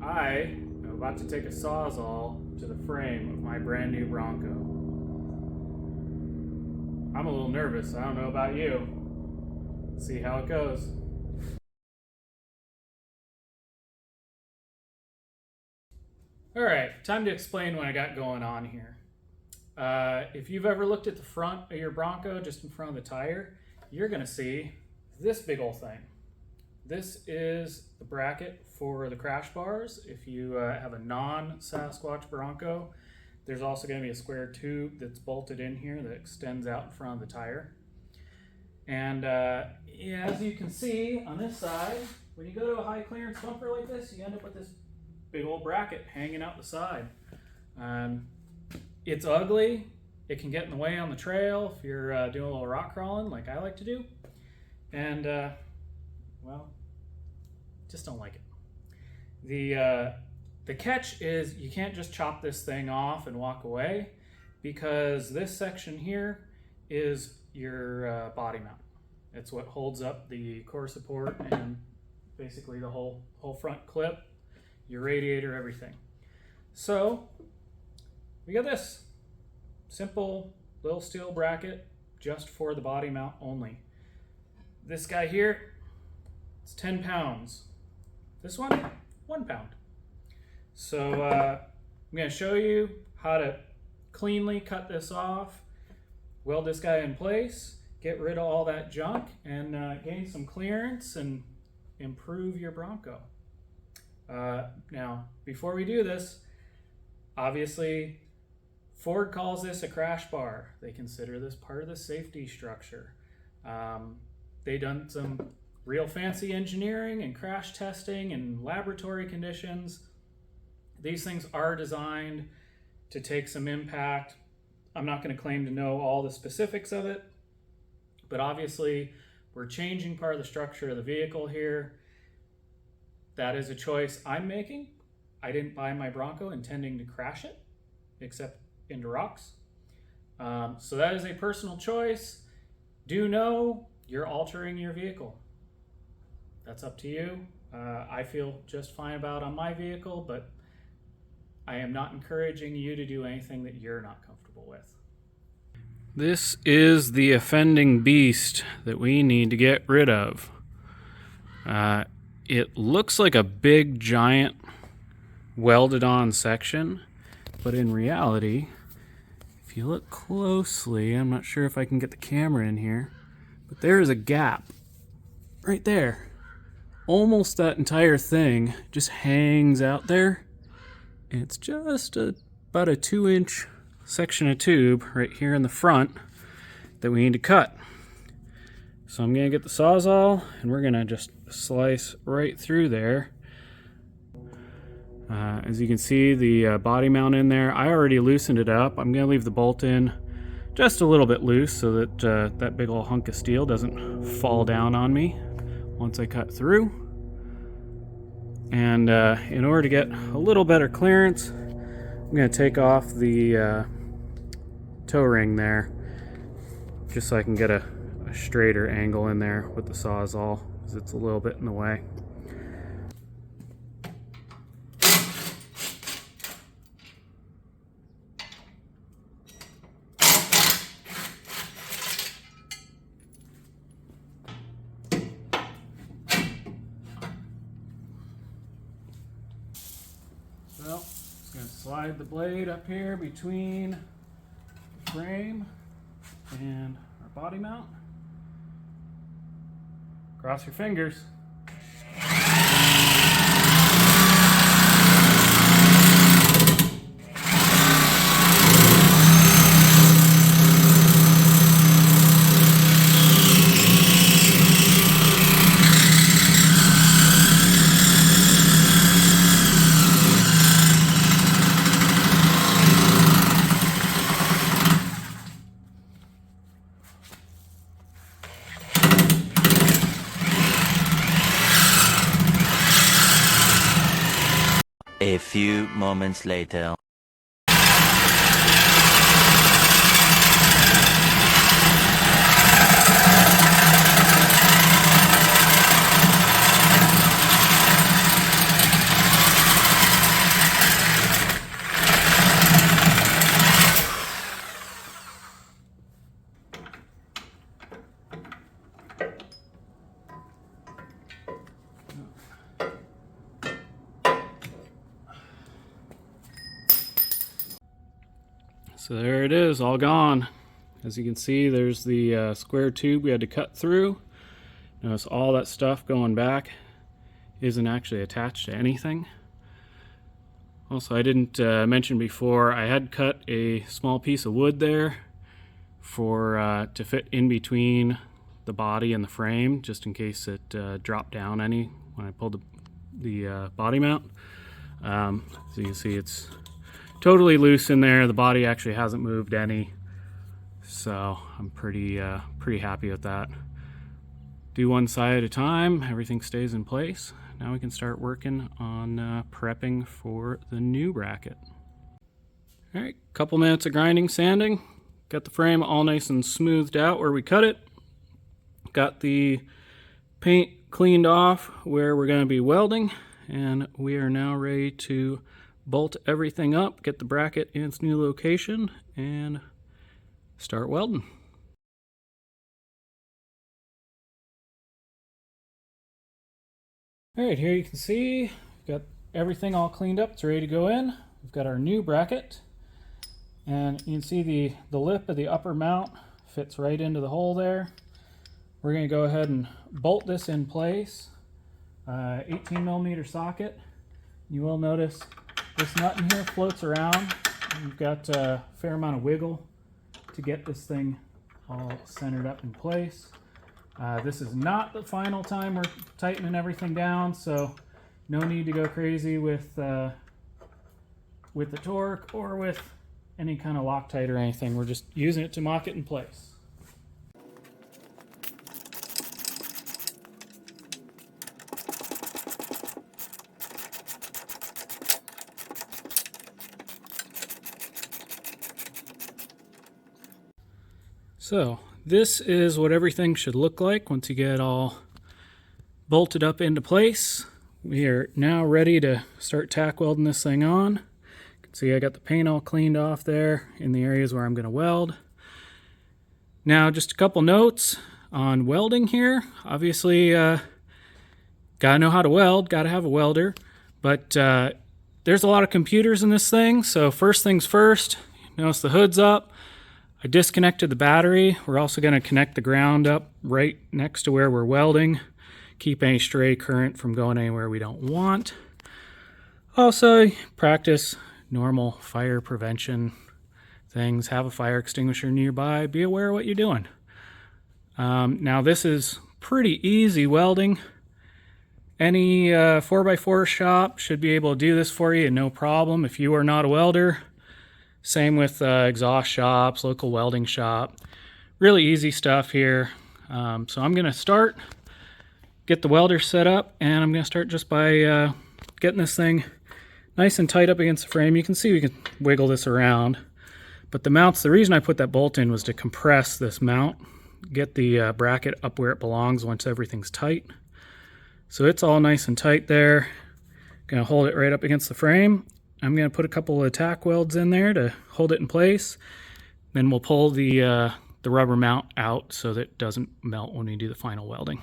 I am about to take a Sawzall to the frame of my brand new Bronco. I'm a little nervous, I don't know about you. Let's see how it goes. Alright, time to explain what I got going on here. If you've ever looked at the front of your Bronco, just in front of the tire, you're going to see this big old thing. This is the bracket for the crash bars. If you have a non-Sasquatch Bronco, there's also going to be a square tube that's bolted in here that extends out in front of the tire. And as you can see on this side, when you go to a high clearance bumper like this, you end up with this big old bracket hanging out the side. It's ugly. It can get in the way on the trail if you're doing a little rock crawling like I like to do. And, well, just don't like it. The catch is you can't just chop this thing off and walk away, because this section here is your body mount. It's what holds up the core support and basically the whole front clip, your radiator, everything. So we got this simple little steel bracket just for the body mount only. This guy here, it's 10 pounds. This one, 1 pound. So I'm going to show you how to cleanly cut this off, weld this guy in place, get rid of all that junk, and gain some clearance and improve your Bronco. Now, before we do this, obviously Ford calls this a crash bar. They consider this part of the safety structure. They've done some real fancy engineering and crash testing and laboratory conditions. These things are designed to take some impact. I'm not going to claim to know all the specifics of it, but obviously we're changing part of the structure of the vehicle here. That is a choice I'm making. I didn't buy my Bronco intending to crash it, except into rocks. So that is a personal choice. Do know you're altering your vehicle. That's up to you. I feel just fine about it on my vehicle, but I am not encouraging you to do anything that you're not comfortable with. This is the offending beast that we need to get rid of. It looks like a big, giant, welded-on section, but in reality, if you look closely, I'm not sure if I can get the camera in here, but there is a gap right there. Almost that entire thing just hangs out there. And it's just about a 2-inch section of tube right here in the front that we need to cut. So I'm going to get the Sawzall and we're going to just slice right through there. As you can see, the body mount in there, I already loosened it up. I'm going to leave the bolt in just a little bit loose so that that big old hunk of steel doesn't fall down on me once I cut through. And in order to get a little better clearance, I'm going to take off the toe ring there, just so I can get a straighter angle in there with the Sawzall, because it's a little bit in the way. So, just going to slide the blade up here between the frame and our body mount. Cross your fingers. A few moments later. So there it is, all gone. As you can see, there's the square tube we had to cut through. Notice all that stuff going back isn't actually attached to anything. Also, I didn't mention before, I had cut a small piece of wood there for to fit in between the body and the frame, just in case it dropped down any when I pulled the body mount. So you can see it's totally loose in there. The body actually hasn't moved any, so I'm pretty happy with that. Do one side at a time, everything stays in place. Now we can start working on prepping for the new bracket. All right, couple minutes of grinding, sanding. Got the frame all nice and smoothed out where we cut it. Got the paint cleaned off where we're going to be welding, and we are now ready to bolt everything up, get the bracket in its new location, and start welding. Alright, here you can see we've got everything all cleaned up. It's ready to go in. We've got our new bracket, and you can see the lip of the upper mount fits right into the hole there. We're going to go ahead and bolt this in place. 18mm socket. You will notice this nut in here floats around. You've got a fair amount of wiggle to get this thing all centered up in place. This is not the final time we're tightening everything down, so no need to go crazy with the torque or with any kind of Loctite or anything. We're just using it to mock it in place. So this is what everything should look like once you get it all bolted up into place. We are now ready to start tack welding this thing on. You can see I got the paint all cleaned off there in the areas where I'm going to weld. Now just a couple notes on welding here. Obviously gotta know how to weld, gotta have a welder, but there's a lot of computers in this thing, so first things first, notice the hood's up. I disconnected the battery. We're also going to connect the ground up right next to where we're welding. Keep any stray current from going anywhere we don't want. Also, practice normal fire prevention things. Have a fire extinguisher nearby. Be aware of what you're doing. Now this is pretty easy welding. Any 4x4 shop should be able to do this for you, no problem if you are not a welder. Same with exhaust shops, local welding shop. Really easy stuff here. So I'm going to start, get the welder set up, and I'm going to start just by getting this thing nice and tight up against the frame. You can see we can wiggle this around. But the mounts, the reason I put that bolt in was to compress this mount, get the bracket up where it belongs once everything's tight. So it's all nice and tight there. Going to hold it right up against the frame. I'm going to put a couple of tack welds in there to hold it in place. Then we'll pull the rubber mount out so that it doesn't melt when we do the final welding.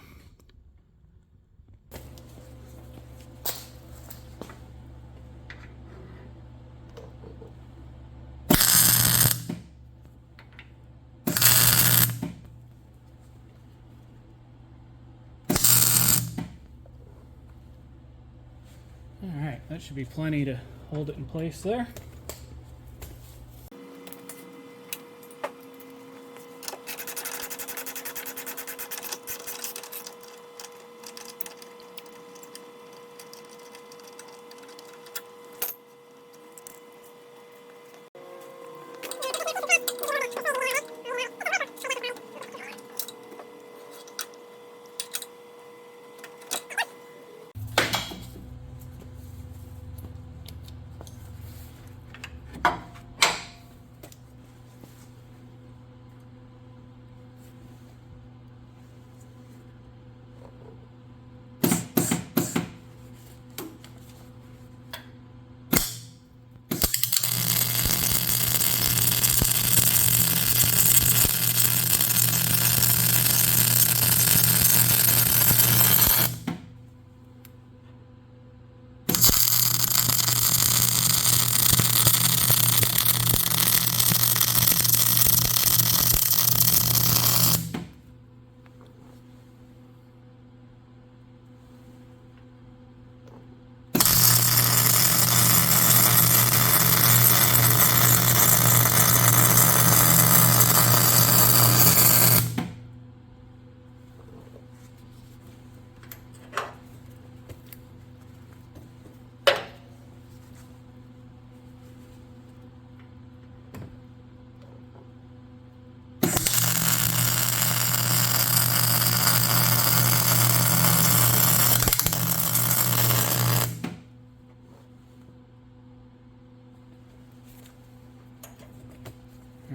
Alright, that should be plenty to hold it in place there.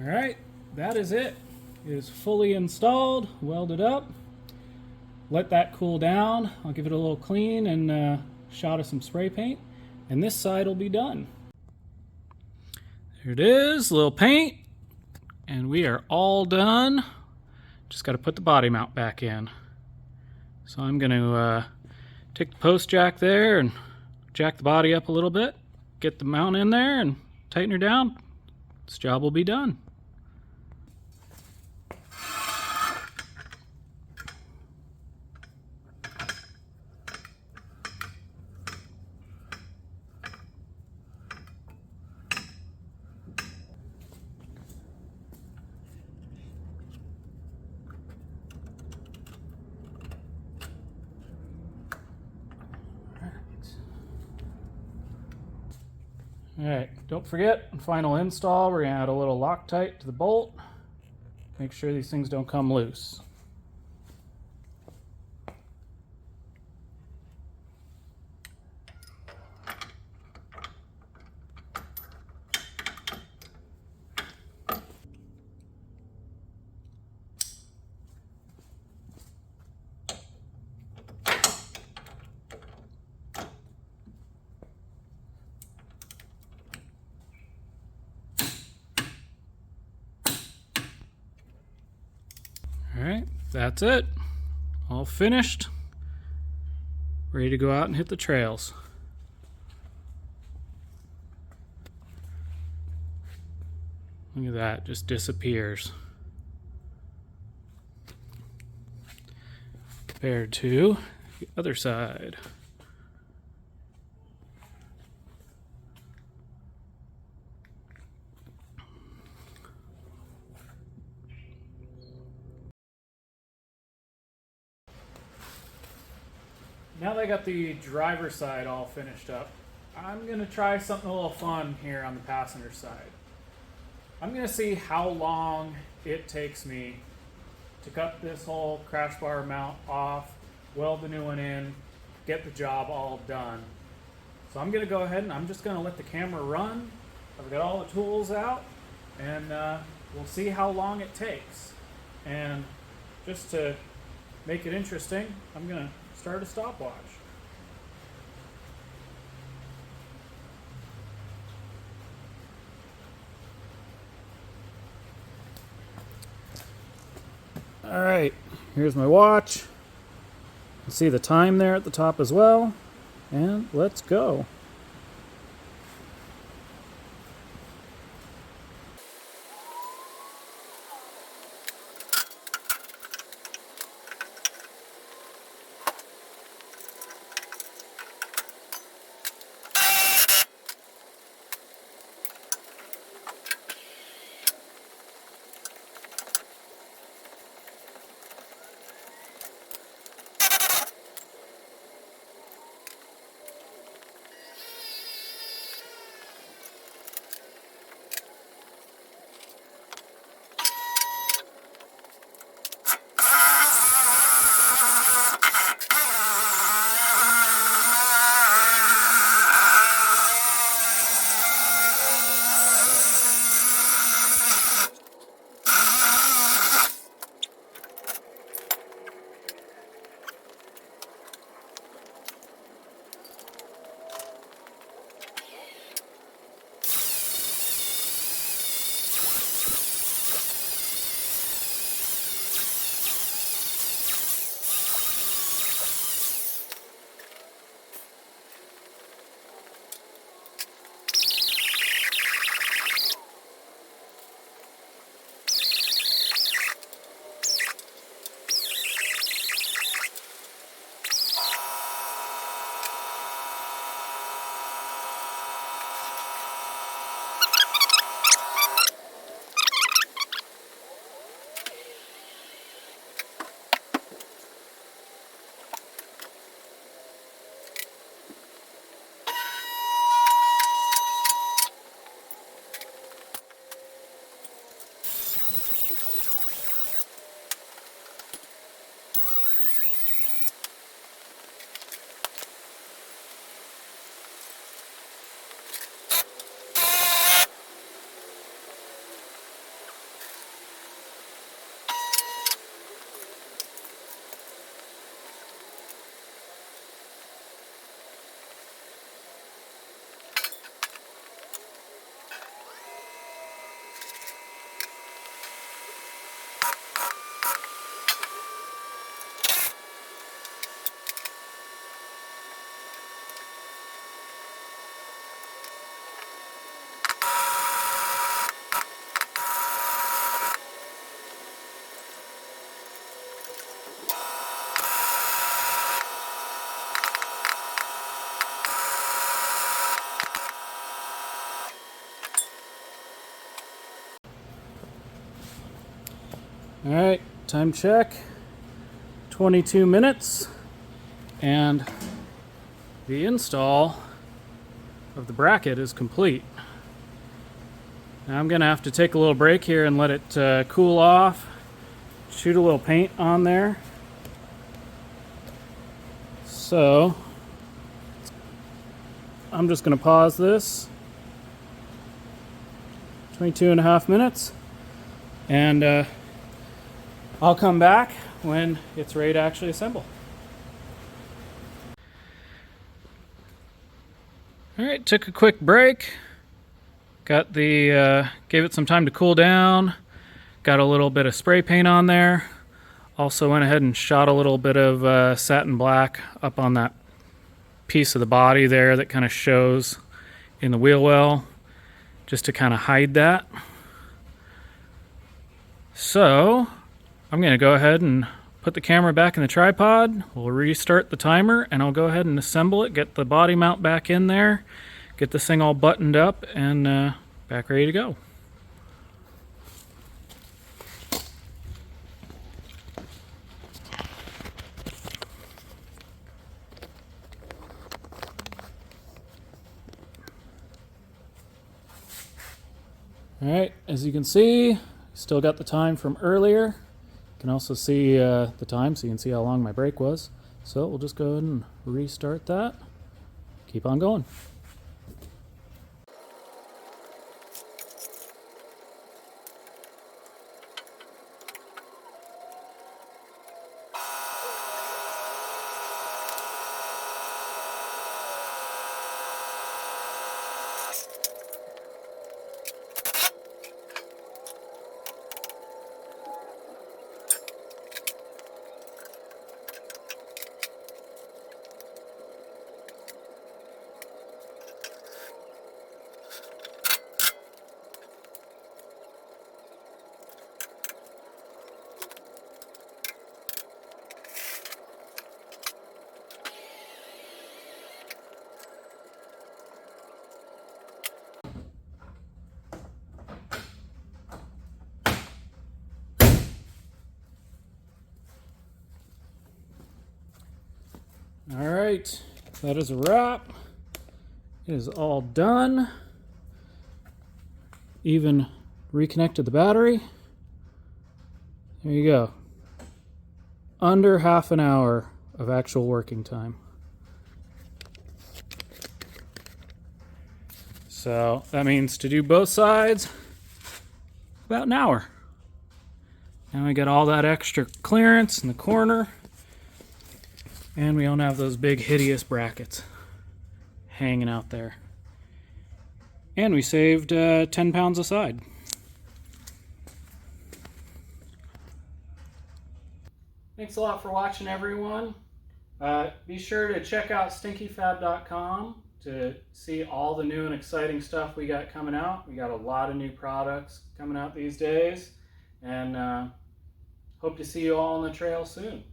Alright, that is it. It is fully installed, welded up. Let that cool down. I'll give it a little clean and a shot of some spray paint. And this side will be done. There it is, a little paint. And we are all done. Just got to put the body mount back in. So I'm going to take the post jack there and jack the body up a little bit. Get the mount in there and tighten her down. This job will be done. Alright, don't forget, final install, we're going to add a little Loctite to the bolt. Make sure these things don't come loose. Alright, that's it. All finished. Ready to go out and hit the trails. Look at that, just disappears. Compared to the other side. Now that I got the driver's side all finished up, I'm going to try something a little fun here on the passenger side. I'm going to see how long it takes me to cut this whole crash bar mount off, weld the new one in, get the job all done. So I'm going to go ahead and I'm just going to let the camera run. I've got all the tools out, and we'll see how long it takes. And just to make it interesting, I'm going to start a stopwatch. All right, here's my watch. You see the time there at the top as well. And let's go. All right, time check. 22 minutes. And the install of the bracket is complete. Now I'm gonna have to take a little break here and let it cool off. Shoot a little paint on there. So I'm just gonna pause this. 22.5 minutes. And I'll come back when it's ready to actually assemble. All right, took a quick break. Got the, gave it some time to cool down. Got a little bit of spray paint on there. Also went ahead and shot a little bit of satin black up on that piece of the body there that kind of shows in the wheel well, just to kind of hide that. So I'm going to go ahead and put the camera back in the tripod. We'll restart the timer and I'll go ahead and assemble it, get the body mount back in there, get this thing all buttoned up and back ready to go. All right, as you can see, still got the time from earlier. You can also see the time, so you can see how long my break was. So we'll just go ahead and restart that. Keep on going. All right, that is a wrap. It is all done. Even reconnected the battery. There you go. Under half an hour of actual working time. So that means to do both sides, about an hour. Now we got all that extra clearance in the corner. And we don't have those big hideous brackets hanging out there. And we saved 10 pounds a side. Thanks a lot for watching, everyone. Be sure to check out stinkyfab.com to see all the new and exciting stuff we got coming out. We got a lot of new products coming out these days. And hope to see you all on the trail soon.